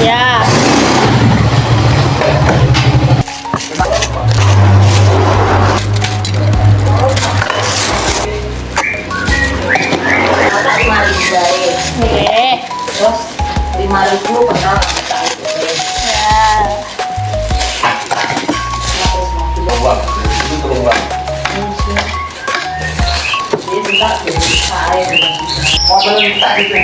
Ya. Oke. Terus 5.000 pernah kita itu. Ya. Teruang, itu teruang. Jadi kita bisa air. Oh, belum kita gitu.